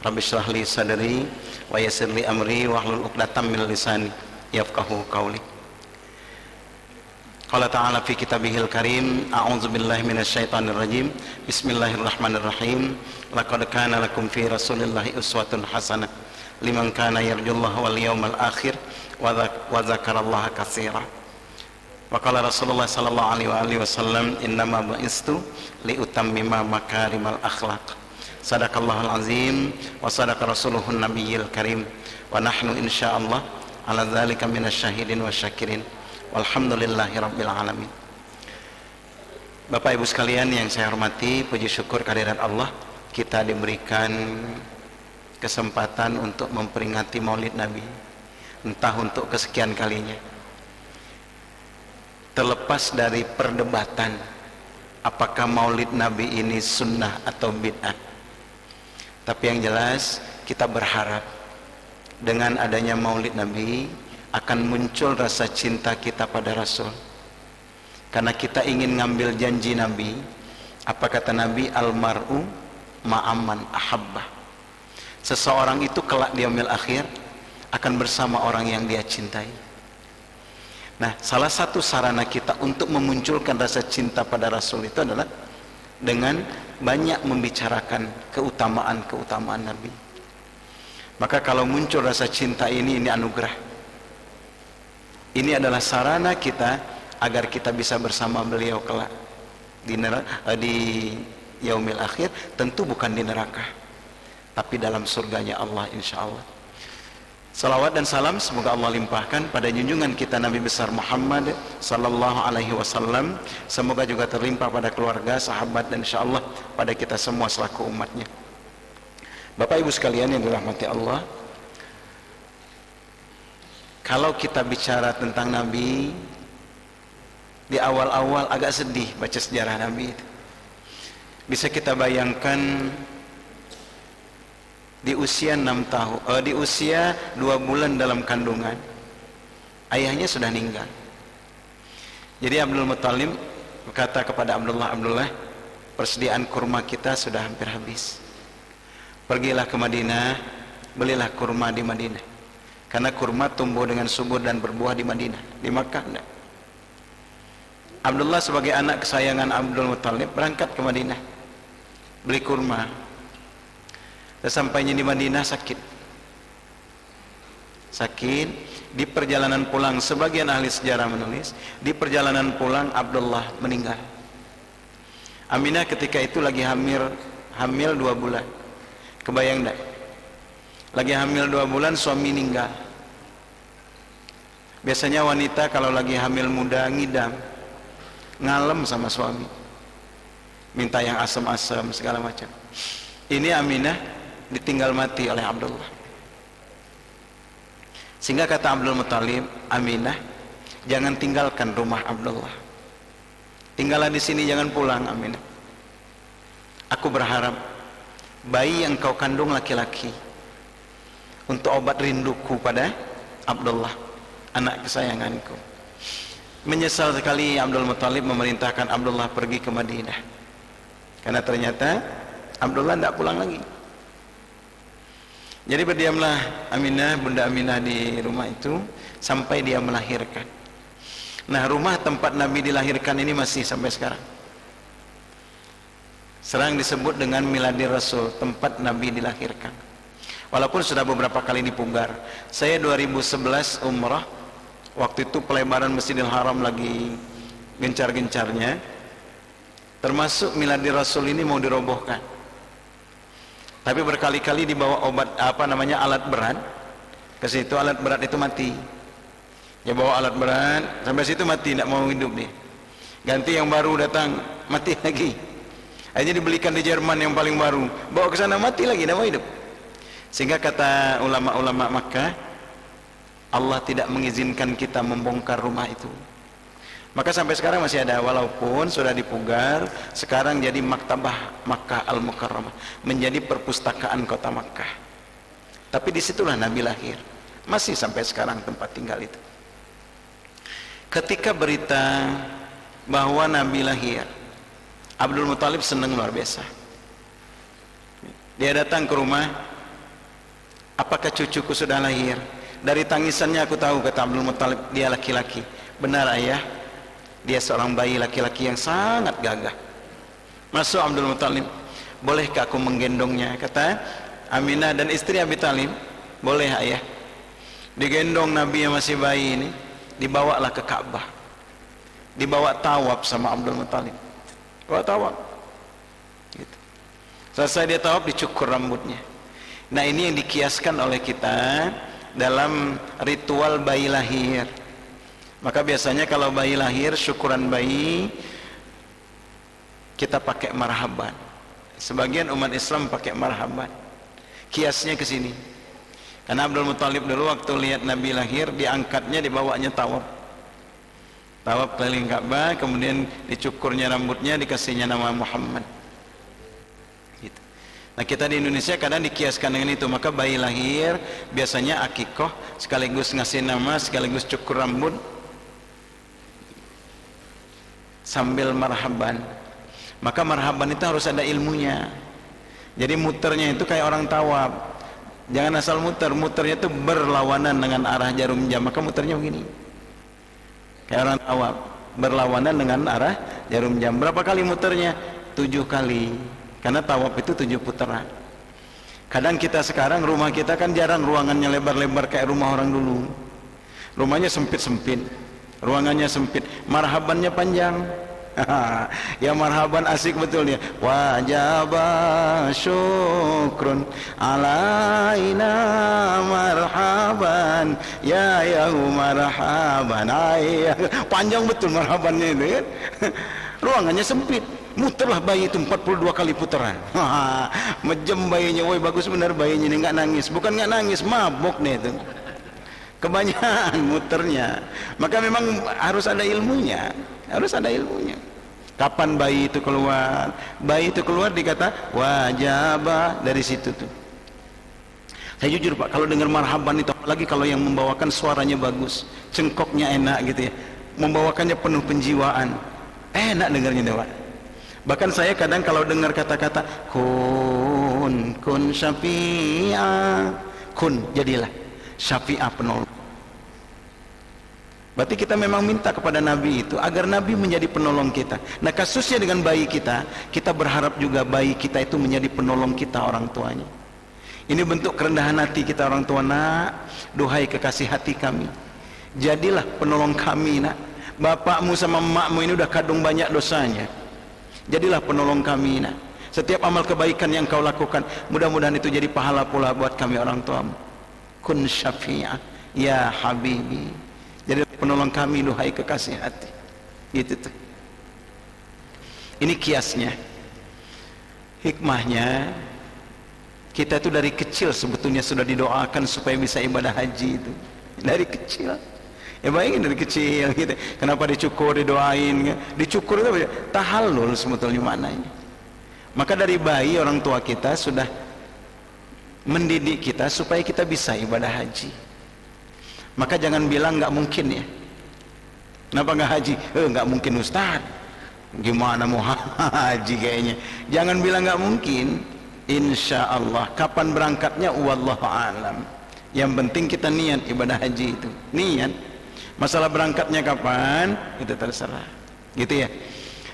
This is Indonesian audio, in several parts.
Rabbi shrah li sadri wa yassir li amri wahlul 'uqdatam min lisani yafqahu qawli. Qala ta'ala fi kitabihil karim, a'udzu billahi minasyaitonir rajim. Bismillahirrahmanirrahim. Laqad kana lakum fi Rasulillahi uswatun hasanah liman kana yarjullaha wal yawmal akhir wa dzakarallaha katsira. Wa qala Rasulullah sallallahu alaihi wasallam, innama bu'istu li utammima makarimal akhlaq. Sadaqallahul azim wa sadaqa rasuluhun nabiyyil karim wa nahnu insyaallah ala dzalika minasyahidin wasyakirin walhamdulillahi rabbil alamin. Bapak Ibu sekalian yang saya hormati, puji syukur kehadirat Allah, kita diberikan kesempatan untuk memperingati Maulid Nabi, entah untuk kesekian kalinya. Terlepas dari perdebatan apakah Maulid Nabi ini sunnah atau bid'ah, tapi yang jelas kita berharap dengan adanya Maulid Nabi akan muncul rasa cinta kita pada Rasul, karena kita ingin ngambil janji Nabi. Apa kata Nabi? Almar'u ma'aman ahabbah. Seseorang itu kelak di yaumil akhir akan bersama orang yang dia cintai. Nah, salah satu sarana kita untuk memunculkan rasa cinta pada Rasul itu adalah dengan banyak membicarakan keutamaan-keutamaan Nabi. Maka kalau muncul rasa cinta ini anugerah. Ini adalah sarana kita agar kita bisa bersama beliau kelak di yaumil akhir, tentu bukan di neraka, tapi dalam surganya Allah insyaallah. Salawat dan salam semoga Allah limpahkan pada junjungan kita Nabi besar Muhammad sallallahu alaihi wasallam. Semoga juga terlimpah pada keluarga, sahabat, dan insyaallah pada kita semua selaku umatnya. Bapak Ibu sekalian yang dirahmati Allah, kalau kita bicara tentang Nabi, di awal-awal agak sedih baca sejarah Nabi itu. Bisa kita bayangkan di usia 6 tahun, di usia 2 bulan dalam kandungan, ayahnya sudah meninggal. Jadi Abdul Muthalib berkata kepada Abdullah, persediaan kurma kita sudah hampir habis. Pergilah ke Madinah, belilah kurma di Madinah. Karena kurma tumbuh dengan subur dan berbuah di Madinah, di Makkah enggak. Abdullah sebagai anak kesayangan Abdul Muthalib berangkat ke Madinah, beli kurma. Sesampainya di Madinah sakit. Di perjalanan pulang, sebagian ahli sejarah menulis, di perjalanan pulang Abdullah meninggal. Aminah ketika itu lagi hamil 2 bulan. Kebayang enggak? Lagi hamil 2 bulan suami meninggal. Biasanya wanita kalau lagi hamil muda ngidam, ngalem sama suami, minta yang asam-asam segala macam. Ini Aminah ditinggal mati oleh Abdullah. Sehingga kata Abdul Muthalib, Aminah, jangan tinggalkan rumah Abdullah. Tinggallah di sini, jangan pulang Aminah. Aku berharap bayi yang kau kandung laki-laki untuk obat rinduku pada Abdullah, anak kesayanganku. Menyesal sekali Abdul Muthalib memerintahkan Abdullah pergi ke Madinah, karena ternyata Abdullah tidak pulang lagi. Jadi berdiamlah Aminah, Bunda Aminah di rumah itu sampai dia melahirkan. Nah, rumah tempat Nabi dilahirkan ini masih sampai sekarang sering disebut dengan Miladir Rasul, tempat Nabi dilahirkan. Walaupun sudah beberapa kali dipugar. Saya 2011 umrah, waktu itu pelebaran Masjidil Haram lagi gencar-gencarnya, termasuk Miladir Rasul ini mau dirobohkan. Tapi berkali-kali dibawa alat berat ke situ, alat berat itu mati. Ya bawa alat berat sampai situ mati, tidak mau hidup nih. Ganti yang baru datang, mati lagi. Akhirnya dibelikan di Jerman yang paling baru, bawa ke sana mati lagi, tidak mau hidup. Sehingga kata ulama-ulama Makkah, Allah tidak mengizinkan kita membongkar rumah itu. Maka sampai sekarang masih ada, walaupun sudah dipugar, sekarang jadi Maktabah Makkah Al-Mukarramah, menjadi perpustakaan kota Makkah. Tapi disitulah Nabi lahir, masih sampai sekarang tempat tinggal itu. Ketika berita bahwa Nabi lahir, Abdul Muthalib senang luar biasa. Dia datang ke rumah apakah cucuku sudah lahir? Dari tangisannya aku tahu, kata Abdul Muttalib, dia laki-laki. Benar ayah, dia seorang bayi laki-laki yang sangat gagah. Masuk Abdul Muttalib, bolehkah aku menggendongnya? Kata Aminah dan istri Abi Talib, boleh ayah. Digendong Nabi yang masih bayi ini, dibawalah ke Ka'bah, dibawa tawaf sama Abdul Muttalib, bawa tawaf gitu. Selesai dia tawaf, dicukur rambutnya. Nah, ini yang dikiaskan oleh kita dalam ritual bayi lahir. Maka biasanya kalau bayi lahir, syukuran bayi kita pakai marhaban. Sebagian umat Islam pakai marhaban. Kiasnya ke sini. Karena Abdul Muttalib dulu waktu lihat Nabi lahir, diangkatnya, dibawanya tawaf. Tawaf keliling Ka'bah, kemudian dicukurnya rambutnya, dikasihnya nama Muhammad. Gitu. Nah, kita di Indonesia kadang dikiaskan dengan itu. Maka bayi lahir biasanya akikoh, sekaligus ngasih nama, sekaligus cukur rambut, sambil marhaban. Maka marhaban itu harus ada ilmunya. Jadi muternya itu kayak orang tawaf. Jangan asal muter, muternya itu berlawanan dengan arah jarum jam. Maka muternya begini, kayak orang tawaf, berlawanan dengan arah jarum jam. Berapa kali muternya? 7 kali. Karena tawaf itu 7 putaran. Kadang kita sekarang, rumah kita kan jarang ruangannya lebar-lebar kayak rumah orang dulu. Rumahnya sempit-sempit, ruangannya sempit, marhabannya panjang. Ya marhaban asik betul ya. Wajaba syukrun alaina marhaban ya marhaban. Panjang betul marhabannya itu kan. Ruangannya sempit, muterlah bayi itu 42 kali putaran. Mejem bayinya, woi bagus benar bayinya ini, nggak nangis. Bukan nggak nangis, mabok nih itu, kebanyakan muternya. Maka memang harus ada ilmunya, harus ada ilmunya. Kapan bayi itu keluar? Bayi itu keluar dikata wajabah, dari situ tuh. Saya jujur Pak, kalau dengar marhaban itu, apalagi kalau yang membawakan suaranya bagus, cengkoknya enak gitu ya, membawakannya penuh penjiwaan, enak dengarnya deh Pak. Bahkan saya kadang kalau dengar kata-kata kun syafi'ah, kun jadilah syafi'ah, penolong. Berarti kita memang minta kepada Nabi itu agar Nabi menjadi penolong kita. Nah, kasusnya dengan bayi kita, kita berharap juga bayi kita itu menjadi penolong kita, orang tuanya. Ini bentuk kerendahan hati kita orang tua. Nak, duhai kekasih hati kami, jadilah penolong kami nak. Bapakmu sama emakmu ini udah kadung banyak dosanya, jadilah penolong kami nak. Setiap amal kebaikan yang kau lakukan, mudah-mudahan itu jadi pahala pula buat kami orang tuamu. Kun syafi'ah ya habibi, jadi penolong kami duhai kekasih hati. Gitu tuh. Ini kiasnya. Hikmahnya, kita itu dari kecil sebetulnya sudah didoakan supaya bisa ibadah haji itu. Dari kecil. Ya bayangin dari kecil gitu. Kenapa dicukur, didoain? Dicukur itu tahallul sebetulnya maknanya. Maka dari bayi orang tua kita sudah mendidik kita supaya kita bisa ibadah haji. Maka jangan bilang nggak mungkin ya. Kenapa nggak haji? Nggak mungkin Ustaz. Gimana mau haji kayaknya? Jangan bilang nggak mungkin. Insya Allah. Kapan berangkatnya? Wallahu a'lam. Yang penting kita niat ibadah haji itu. Niat. Masalah berangkatnya kapan? Itu terserah. Gitu ya.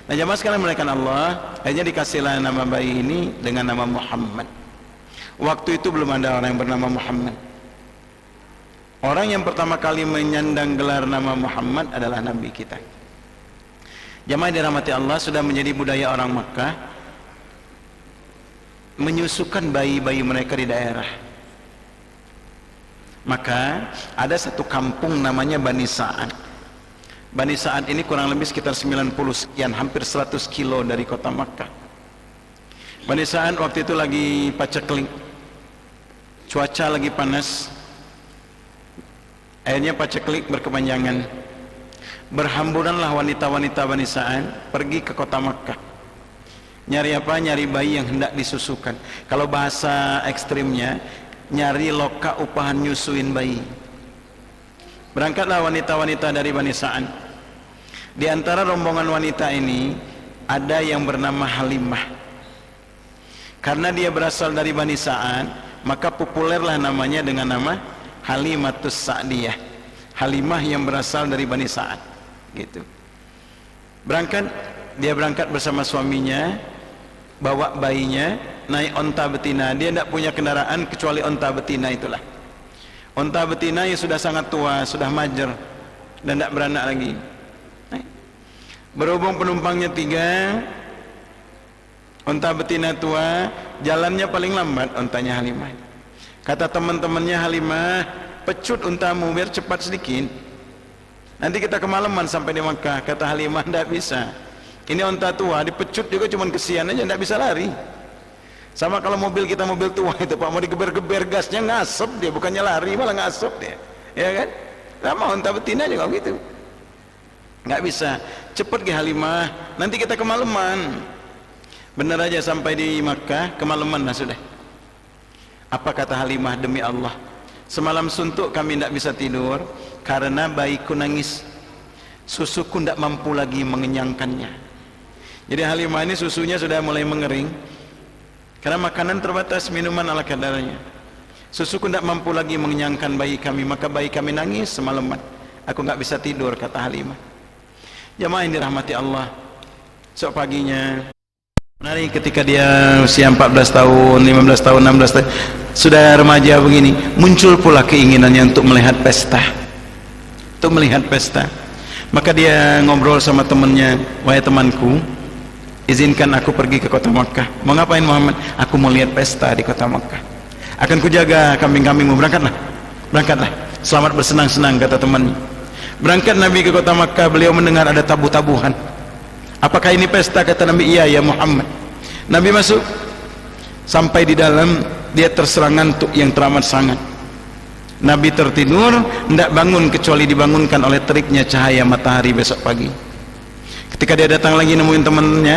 Nah, jamaah sekalian mulakan Allah, akhirnya dikasihlah nama bayi ini dengan nama Muhammad. Waktu itu belum ada orang yang bernama Muhammad. Orang yang pertama kali menyandang gelar nama Muhammad adalah Nabi kita. Jamaah dirahmati Allah, sudah menjadi budaya orang Makkah menyusukan bayi-bayi mereka di daerah. Maka ada satu kampung namanya Bani Sa'ad. Bani Sa'ad ini kurang lebih sekitar 90 sekian, hampir 100 kilo dari kota Makkah. Bani Sa'ad waktu itu lagi paceklik, cuaca lagi panas. Akhirnya paceklik berkepanjangan. Berhamburanlah wanita-wanita Bani Sa'ad pergi ke kota Makkah. Nyari apa? Nyari bayi yang hendak disusukan. Kalau bahasa ekstrimnya, nyari loka upahan nyusuin bayi. Berangkatlah wanita-wanita dari Bani Sa'ad. Di antara rombongan wanita ini ada yang bernama Halimah. Karena dia berasal dari Bani Sa'ad, maka populerlah namanya dengan nama Halimatus Sa'diyah, Halimah yang berasal dari Bani Sa'ad gitu. Dia berangkat bersama suaminya, bawa bayinya, naik onta betina. Dia tidak punya kendaraan kecuali onta betina itulah. Onta betina yang sudah sangat tua, sudah majer dan tidak beranak lagi. Berhubung penumpangnya 3, onta betina tua, jalannya paling lambat ontanya Halimah. Kata teman-temannya Halimah, pecut untamu biar cepat sedikit, nanti kita kemalaman sampai di Makkah. Kata Halimah, tidak bisa, ini onta tua, dipecut juga cuma kesian aja, tidak bisa lari. Sama kalau mobil kita mobil tua itu Pak, mau digeber-geber gasnya ngasep dia, bukannya lari malah ngasep dia, ya kan? Sama onta betina juga gitu, nggak bisa. Cepet ke Halimah, nanti kita kemalaman. Benar aja sampai di Makkah, kemalaman lah sudah. Apa kata Halimah? Demi Allah, semalam suntuk kami tidak bisa tidur karena bayiku nangis, susuku tidak mampu lagi mengenyangkannya. Jadi Halimah ini susunya sudah mulai mengering karena makanan terbatas, minuman ala kadarnya. Susuku tidak mampu lagi mengenyangkan bayi kami, maka bayi kami nangis semalaman, aku nggak bisa tidur, kata Halimah. Jamaah yang dirahmati Allah, esok paginya hari ketika dia usia 14 tahun, 15 tahun, 16 tahun, sudah remaja begini, muncul pula keinginannya untuk melihat pesta. Maka dia ngobrol sama temannya, wahai temanku, izinkan aku pergi ke kota Makkah. Mau ngapain Muhammad? Aku mau lihat pesta di kota Makkah. Akan kujaga kambing-kambingmu. Berangkatlah, selamat bersenang-senang, kata temannya. Berangkat Nabi ke kota Makkah, beliau mendengar ada tabu-tabuhan. Apakah ini pesta? Kata Nabi, iya ya Muhammad. Nabi masuk, sampai di dalam dia terserang ngantuk yang teramat sangat. Nabi tertidur, tidak bangun kecuali dibangunkan oleh teriknya cahaya matahari besok pagi. Ketika dia datang lagi nemuin temannya,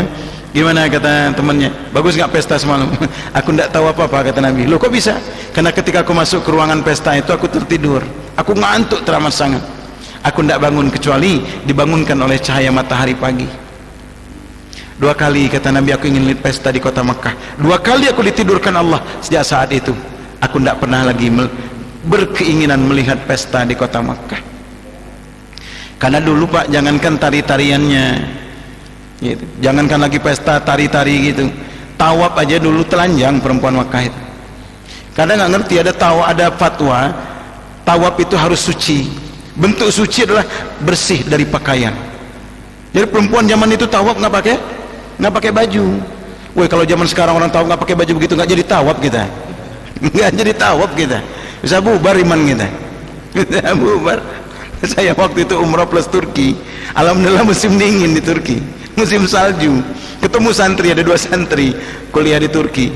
gimana kata temannya, bagus nggak pesta semalam? Aku tidak tahu apa-apa, kata Nabi. Loh kok bisa? Karena ketika aku masuk ke ruangan pesta itu aku tertidur, aku ngantuk teramat sangat. Aku tidak bangun kecuali dibangunkan oleh cahaya matahari pagi. 2 kali kata Nabi aku ingin lihat pesta di kota Makkah. 2 kali aku ditidurkan Allah. Sejak saat itu aku tidak pernah lagi berkeinginan melihat pesta di kota Makkah. Karena dulu Pak, jangankan tari-tariannya gitu, jangankan lagi pesta tari-tari gitu, tawaf aja dulu telanjang perempuan Makkah itu. Kadang nggak ngerti, ada fatwa tawaf itu harus suci. Bentuk suci adalah bersih dari pakaian. Jadi perempuan zaman itu tawaf nggak pakai baju. Woi, kalau zaman sekarang orang tawaf nggak pakai baju begitu, nggak jadi tawaf kita. Nggak jadi tawaf kita, bisa bubar iman kita. Bisa bubar. Saya waktu itu umrah plus Turki, alhamdulillah musim dingin di Turki, musim salju. Ketemu santri, ada 2 santri kuliah di Turki,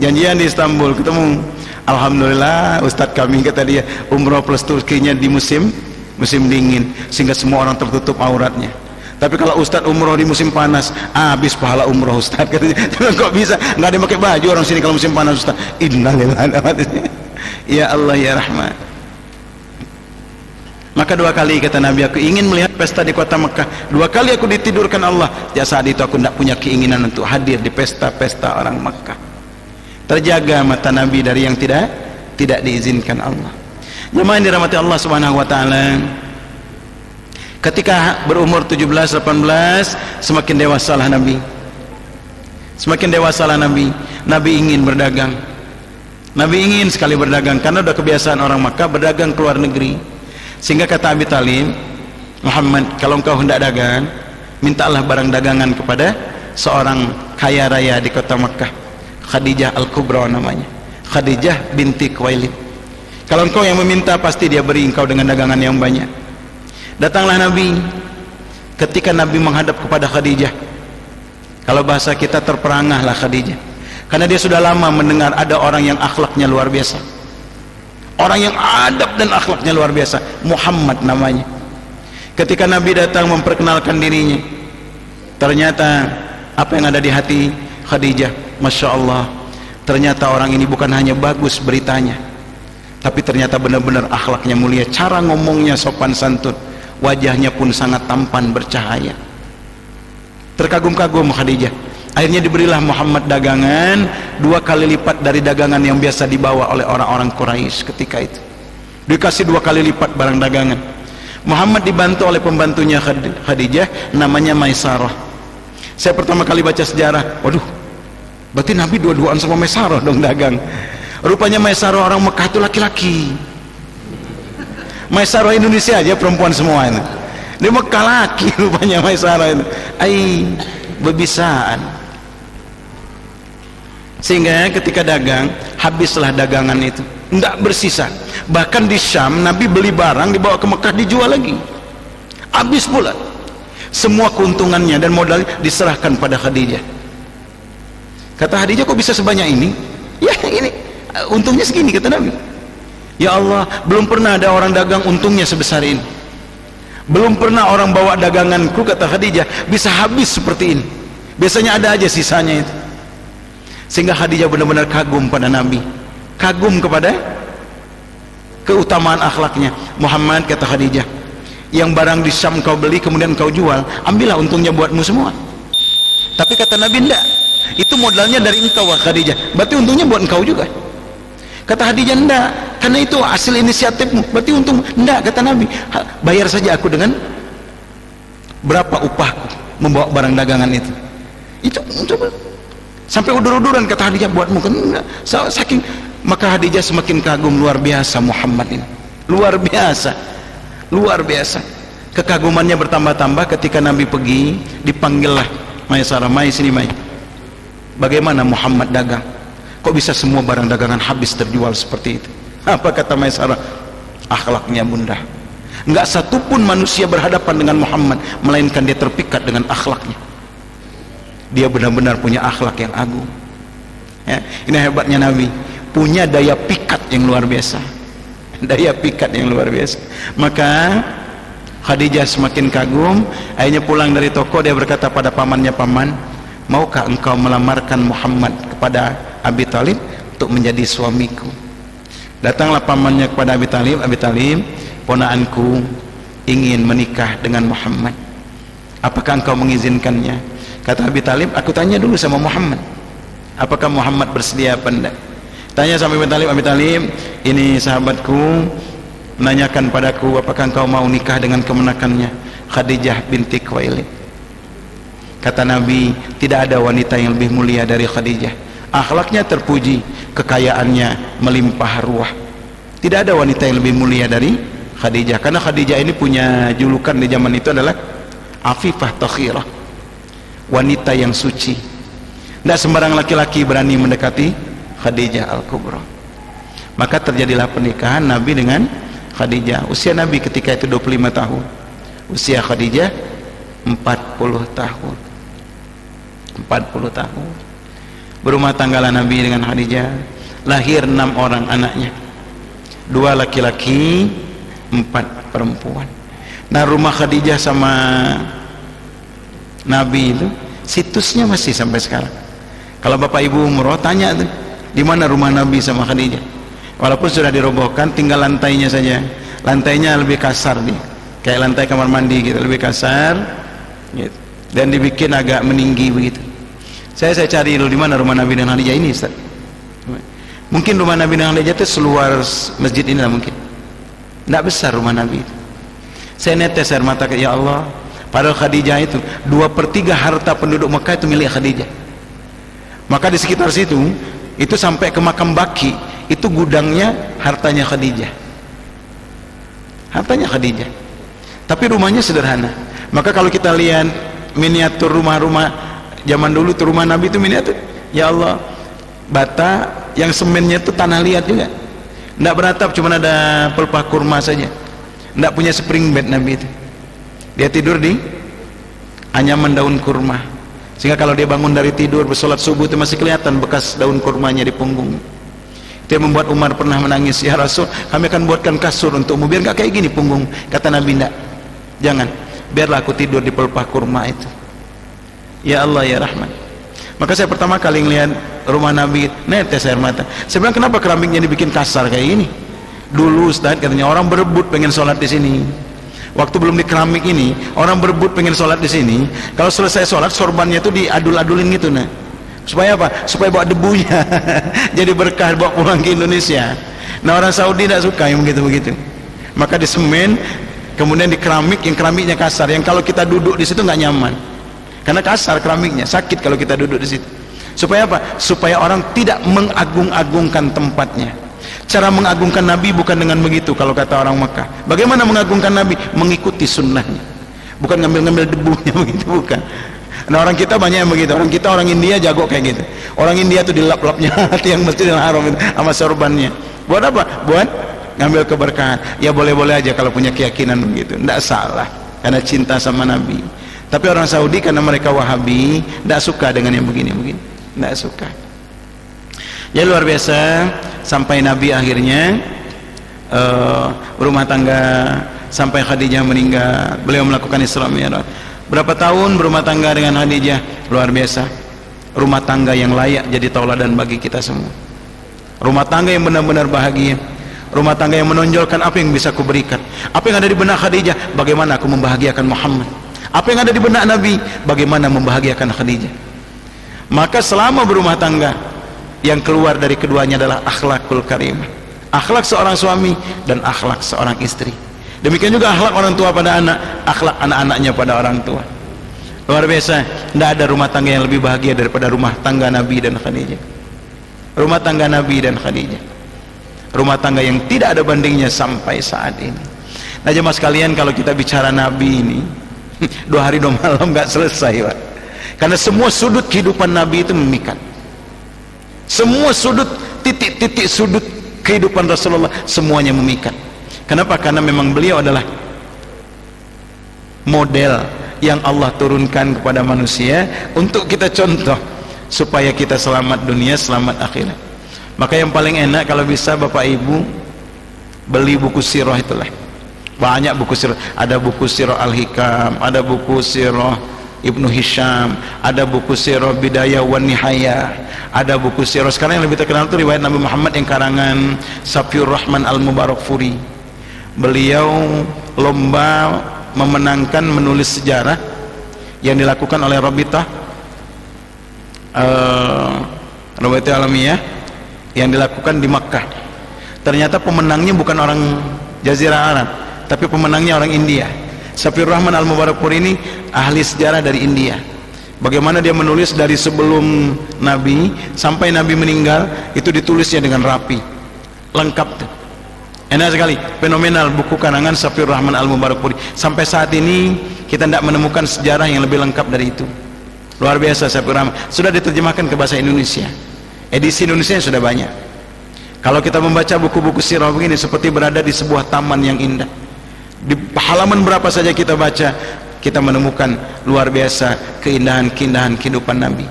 janjian di Istanbul, ketemu. Alhamdulillah Ustadz kami, kata dia, umrah plus Turkinya di musim dingin, sehingga semua orang tertutup auratnya. Tapi kalau Ustadz umroh di musim panas, habis pahala umroh Ustadz, katanya. Kok bisa? Nggak ada yang pakai baju orang sini kalau musim panas Ustadz. Innalillahi. Ya Allah ya Rahman. Maka 2 kali kata Nabi, aku ingin melihat pesta di kota Mekah. 2 kali aku ditidurkan Allah. Sejak saat itu aku tidak punya keinginan untuk hadir di pesta-pesta orang Mekah. Terjaga mata Nabi dari yang tidak diizinkan Allah. Jemaah yang dirahmati Allah Subhanahu wa taala, ketika berumur 17-18 semakin dewasalah Nabi. Semakin dewasalah Nabi. Nabi ingin berdagang. Nabi ingin sekali berdagang karena sudah kebiasaan orang Makkah berdagang ke luar negeri. Sehingga kata Abi Talib, Muhammad, kalau engkau hendak dagang, mintalah barang dagangan kepada seorang kaya raya di kota Makkah, Khadijah Al-Kubra namanya, Khadijah binti Khuwailid. Kalau engkau yang meminta, pasti dia beri engkau dengan dagangan yang banyak. Datanglah Nabi. Ketika Nabi menghadap kepada Khadijah, kalau bahasa kita terperangahlah Khadijah, karena dia sudah lama mendengar ada orang yang akhlaknya luar biasa, orang yang adab dan akhlaknya luar biasa, Muhammad namanya. Ketika Nabi datang memperkenalkan dirinya, ternyata apa yang ada di hati Khadijah, Masya Allah, ternyata orang ini bukan hanya bagus beritanya, tapi ternyata benar-benar akhlaknya mulia, cara ngomongnya sopan santun, wajahnya pun sangat tampan bercahaya. Terkagum-kagum Khadijah. Akhirnya diberilah Muhammad dagangan 2 kali lipat dari dagangan yang biasa dibawa oleh orang-orang Quraisy ketika itu. Dikasih 2 kali lipat barang dagangan. Muhammad dibantu oleh pembantunya Khadijah, namanya Maisarah. Saya pertama kali baca sejarah, waduh, berarti Nabi dua-duaan sama Maisarah dong dagang. Rupanya Maisarah orang Mekah itu laki-laki. Maisarah Indonesia aja perempuan semua ini. Di Mekah laki rupanya Maisarah itu. Berbisaan. Sehingga ketika dagang, habislah dagangan itu, tidak bersisa. Bahkan di Syam Nabi beli barang dibawa ke Mekah dijual lagi, habis pula. Semua keuntungannya dan modal diserahkan pada Khadijah. Kata Khadijah, kok bisa sebanyak ini? Ya ini untungnya segini, kata Nabi. Ya Allah, belum pernah ada orang dagang untungnya sebesar ini. Belum pernah orang bawa daganganku, kata Khadijah, bisa habis seperti ini. Biasanya ada aja sisanya itu. Sehingga Khadijah benar-benar kagum pada Nabi, kagum kepada keutamaan akhlaknya. Muhammad, kata Khadijah, yang barang di Syam kau beli kemudian kau jual, ambillah untungnya buatmu semua. Tapi kata Nabi, enggak, itu modalnya dari engkau Khadijah, berarti untungnya buat engkau juga. Kata Khadijah, enggak, karena itu hasil inisiatifmu, berarti untung. Enggak, kata Nabi, bayar saja aku dengan berapa upahku membawa barang dagangan itu. Itu coba sampai udur-uduran, kata Khadijah, buatmu kan enggak. Saking, maka Khadijah semakin kagum luar biasa Muhammad ini, luar biasa, luar biasa. Kekagumannya bertambah-tambah ketika Nabi pergi, dipanggillah Maisarah, Mai sini Mai, bagaimana Muhammad dagang, kok bisa semua barang dagangan habis terjual seperti itu? Apa kata Maisarah? Akhlaknya bunda, enggak satupun manusia berhadapan dengan Muhammad melainkan dia terpikat dengan akhlaknya. Dia benar-benar punya akhlak yang agung ya. Ini hebatnya Nabi, punya daya pikat yang luar biasa, daya pikat yang luar biasa. Maka Khadijah semakin kagum. Akhirnya pulang dari toko, dia berkata pada pamannya, paman, maukah engkau melamarkan Muhammad kepada Abi Talib untuk menjadi suamiku? Datanglah pamannya kepada Abi Talib, Abi Talib, ponaanku ingin menikah dengan Muhammad, apakah engkau mengizinkannya? Kata Abi Talib, aku tanya dulu sama Muhammad, apakah Muhammad bersedia apa enggak? Tanya sama Abi Talib, ini sahabatku menanyakan padaku, apakah engkau mau nikah dengan kemenakannya Khadijah binti Khuwailid? Kata Nabi, tidak ada wanita yang lebih mulia dari Khadijah. Akhlaknya terpuji, kekayaannya melimpah ruah. Tidak ada wanita yang lebih mulia dari Khadijah, karena Khadijah ini punya julukan di zaman itu adalah Afifah Takhirah, wanita yang suci. Tidak sembarang laki-laki berani mendekati Khadijah Al-Kubra. Maka terjadilah pernikahan Nabi dengan Khadijah. Usia Nabi ketika itu 25 tahun, usia Khadijah 40 tahun. 40 tahun berumah tanggalah Nabi dengan Khadijah. Lahir 6 orang anaknya, 2 laki-laki, 4 perempuan. Nah, rumah Khadijah sama Nabi itu situsnya masih sampai sekarang. Kalau Bapak Ibu umroh, tanya tuh, di mana rumah Nabi sama Khadijah. Walaupun sudah dirobohkan, tinggal lantainya saja. Lantainya lebih kasar nih, kayak lantai kamar mandi gitu, lebih kasar gitu. Dan dibikin agak meninggi begitu. Saya cari dulu di mana rumah Nabi dan Khadijah ini, Ustaz. Mungkin rumah Nabi dan Khadijah itu seluar masjid ini lah mungkin. Tidak besar rumah Nabi itu. Saya netes air mata, ya Allah, padahal Khadijah itu 2/3 harta penduduk Mekah itu milik Khadijah. Maka di sekitar situ itu sampai ke makam Baki, itu gudangnya hartanya Khadijah, hartanya Khadijah. Tapi rumahnya sederhana. Maka kalau kita lihat miniatur rumah-rumah zaman dulu, tuh rumah Nabi itu miniatur, ya Allah, bata yang semennya itu tanah liat juga, tidak beratap, cuma ada pelepah kurma saja, tidak punya spring bed Nabi itu. Dia tidur di anyaman daun kurma, sehingga kalau dia bangun dari tidur bersolat subuh itu masih kelihatan bekas daun kurmanya di punggung. Itu yang membuat Umar pernah menangis, ya Rasul, kami akan buatkan kasur untukmu biar gak kayak gini punggung. Kata Nabi, enggak, jangan, biarlah aku tidur di pelepah kurma itu. Ya Allah ya Rahman. Maka saya pertama kali ngelihat rumah Nabi, netes air mata. Saya bilang, kenapa keramiknya dibikin kasar kayak gini? Dulu Ustaz, katanya orang berebut pengen sholat di sini. Waktu belum di keramik ini, orang berebut pengen sholat di sini. Kalau selesai sholat, sorbannya itu diadul-adulin gitu, nah. Supaya apa? Supaya bawa debunya. Jadi berkah bawa pulang ke Indonesia. Nah, orang Saudi tidak suka yang begitu-begitu. Maka di semen, kemudian di keramik, yang keramiknya kasar, yang kalau kita duduk di situ nggak nyaman. Karena kasar keramiknya, sakit kalau kita duduk di situ. Supaya apa? Supaya orang tidak mengagung-agungkan tempatnya. Cara mengagungkan Nabi bukan dengan begitu kalau kata orang Mekah. Bagaimana mengagungkan Nabi? Mengikuti sunnahnya, bukan ngambil-ngambil debunya begitu, bukan. Nah, orang kita banyak yang begitu. Orang kita, orang India jago kayak gitu. Orang India tuh dilap-lapnya hati yang Masjidil Haram itu sama sorbannya. Buat apa? Buat ngambil keberkahan. Ya boleh-boleh aja kalau punya keyakinan begitu, tidak salah, karena cinta sama Nabi. Tapi orang Saudi karena mereka Wahabi, tidak suka dengan yang begini-begini, tidak suka. Ya luar biasa, sampai Nabi akhirnya berumah tangga sampai Khadijah meninggal. Beliau melakukan Isra Mi'raj. Berapa tahun berumah tangga dengan Khadijah? Luar biasa. Rumah tangga yang layak jadi tauladan bagi kita semua. Rumah tangga yang benar-benar bahagia. Rumah tangga yang menonjolkan apa yang bisa kuberikan. Apa yang ada di benak Khadijah, bagaimana aku membahagiakan Muhammad. Apa yang ada di benak Nabi, bagaimana membahagiakan Khadijah. Maka selama berumah tangga, yang keluar dari keduanya adalah akhlakul karimah, akhlak seorang suami dan akhlak seorang istri. Demikian juga akhlak orang tua pada anak, akhlak anak-anaknya pada orang tua. Luar biasa. Tidak ada rumah tangga yang lebih bahagia daripada rumah tangga Nabi dan Khadijah. Rumah tangga Nabi dan Khadijah, rumah tangga yang tidak ada bandingnya sampai saat ini. Nah jemaah sekalian, kalau kita bicara Nabi ini 2 hari 2 malam nggak selesai, Pak. Karena semua sudut kehidupan Nabi itu memikat. Semua sudut, titik-titik sudut kehidupan Rasulullah semuanya memikat. Kenapa? Karena memang beliau adalah model yang Allah turunkan kepada manusia untuk kita contoh supaya kita selamat dunia, selamat akhirat. Maka yang paling enak kalau bisa Bapak Ibu beli buku sirah itulah. Banyak buku sirah, ada buku sirah Al-Hikam, ada buku sirah Ibnu Hisham, ada buku sirah Bidayah wan Nihayah, ada buku sirah sekarang yang lebih terkenal itu riwayat Nabi Muhammad yang karangan Safiur Rahman Al-Mubarakfuri. Beliau lomba memenangkan menulis sejarah yang dilakukan oleh Rabitah Rabitah Alamiyah yang dilakukan di Makkah. Ternyata pemenangnya bukan orang Jazirah Arab, tapi pemenangnya orang India. Safiur Rahman Al-Mubarakfuri ini ahli sejarah dari India. Bagaimana dia menulis dari sebelum Nabi sampai Nabi meninggal, itu ditulisnya dengan rapi, lengkap tuh. Enak sekali, fenomenal buku karangan Safiur Rahman Al-Mubarakfuri. Sampai saat ini kita tidak menemukan sejarah yang lebih lengkap dari itu. Luar biasa Safiur Rahman. Sudah diterjemahkan ke bahasa Indonesia. Edisi Indonesia sudah banyak. Kalau kita membaca buku-buku sirah begini, seperti berada di sebuah taman yang indah. Di halaman berapa saja kita baca, kita menemukan luar biasa keindahan-keindahan kehidupan Nabi.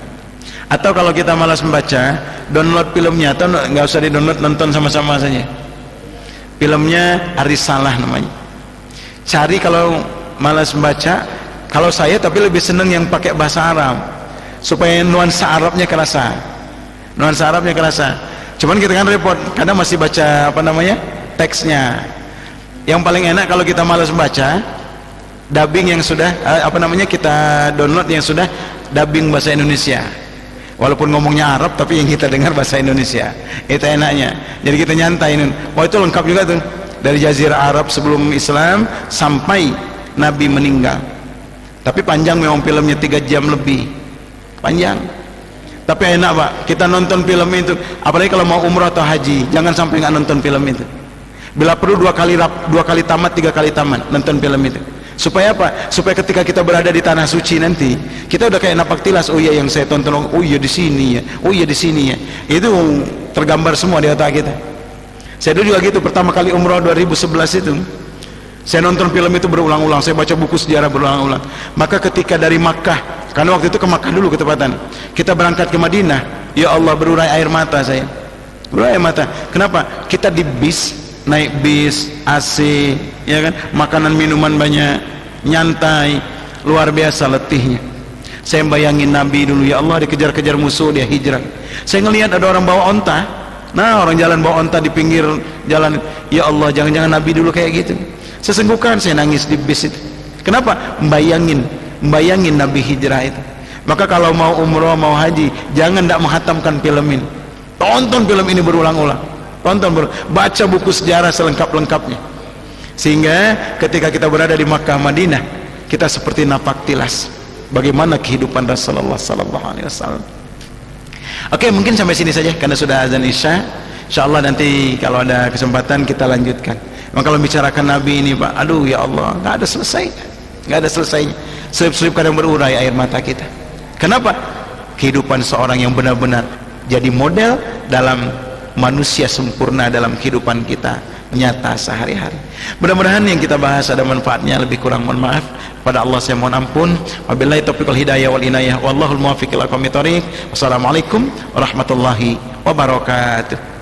Atau kalau kita malas membaca, download filmnya, atau nggak usah di download, nonton sama-sama saja. Filmnya Ar-Risalah namanya. Cari kalau malas membaca. Kalau saya tapi lebih senang yang pakai bahasa Arab, supaya nuansa Arabnya kerasa. Nuansa Arabnya kerasa. Cuman kita kan repot, kadang masih baca apa namanya teksnya. Yang paling enak kalau kita malas membaca, dubbing yang sudah kita download yang sudah dubbing bahasa Indonesia. Walaupun ngomongnya Arab tapi yang kita dengar bahasa Indonesia. Itu enaknya. Jadi kita nyantai. Wah itu lengkap juga tuh. Dari Jazirah Arab sebelum Islam sampai Nabi meninggal. Tapi panjang memang filmnya, 3 jam lebih. Panjang. Tapi enak Pak, kita nonton film itu. Apalagi kalau mau umrah atau haji, jangan sampai nggak nonton film itu. Bila perlu 2 kali tamat, 3 kali tamat nonton film itu. Supaya apa? Supaya ketika kita berada di tanah suci nanti, kita udah kayak napak tilas. Oh iya yang saya tonton, oh iya di sini ya, oh iya di sini ya. Itu tergambar semua di otak kita. Saya dulu juga gitu, pertama kali umrah 2011 itu. Saya nonton film itu berulang-ulang, saya baca buku sejarah berulang-ulang. Maka ketika dari Makkah, karena waktu itu ke Makkah dulu ketepatan, kita berangkat ke Madinah, ya Allah berurai air mata saya. Berurai air mata. Kenapa? Kita di bis, naik bis, AC, ya kan, makanan minuman banyak, nyantai, luar biasa letihnya. Saya bayangin Nabi dulu, ya Allah dikejar-kejar musuh, dia hijrah. Saya ngelihat ada orang bawa onta, nah orang jalan bawa onta di pinggir jalan, ya Allah jangan-jangan Nabi dulu kayak gitu. Sesenggukan saya nangis di bis itu. Kenapa? Membayangin Nabi hijrah itu. Maka kalau mau umroh, mau haji, jangan tidak menghatamkan film ini. Tonton film ini berulang-ulang. Baca buku sejarah selengkap-lengkapnya. Sehingga ketika kita berada di Makkah Madinah, kita seperti napak tilas bagaimana kehidupan Rasulullah sallallahu alaihi wasallam. Oke, mungkin sampai sini saja karena sudah azan Isya. Insyaallah nanti kalau ada kesempatan kita lanjutkan. Memang kalau bicarakan Nabi ini, Pak, aduh ya Allah, nggak ada selesainya. Selip-selip kadang berurai air mata kita. Kenapa? Kehidupan seorang yang benar-benar jadi model dalam manusia sempurna dalam kehidupan kita nyata sehari-hari. Mudah-mudahan yang kita bahas ada manfaatnya, lebih kurang mohon maaf. Pada Allah saya mohon ampun. Wabillahi taufiq wal hidayah wal inayah. Wallahul muwaffiq ila aqwamit thoriq. Wassalamualaikum warahmatullahi wabarakatuh.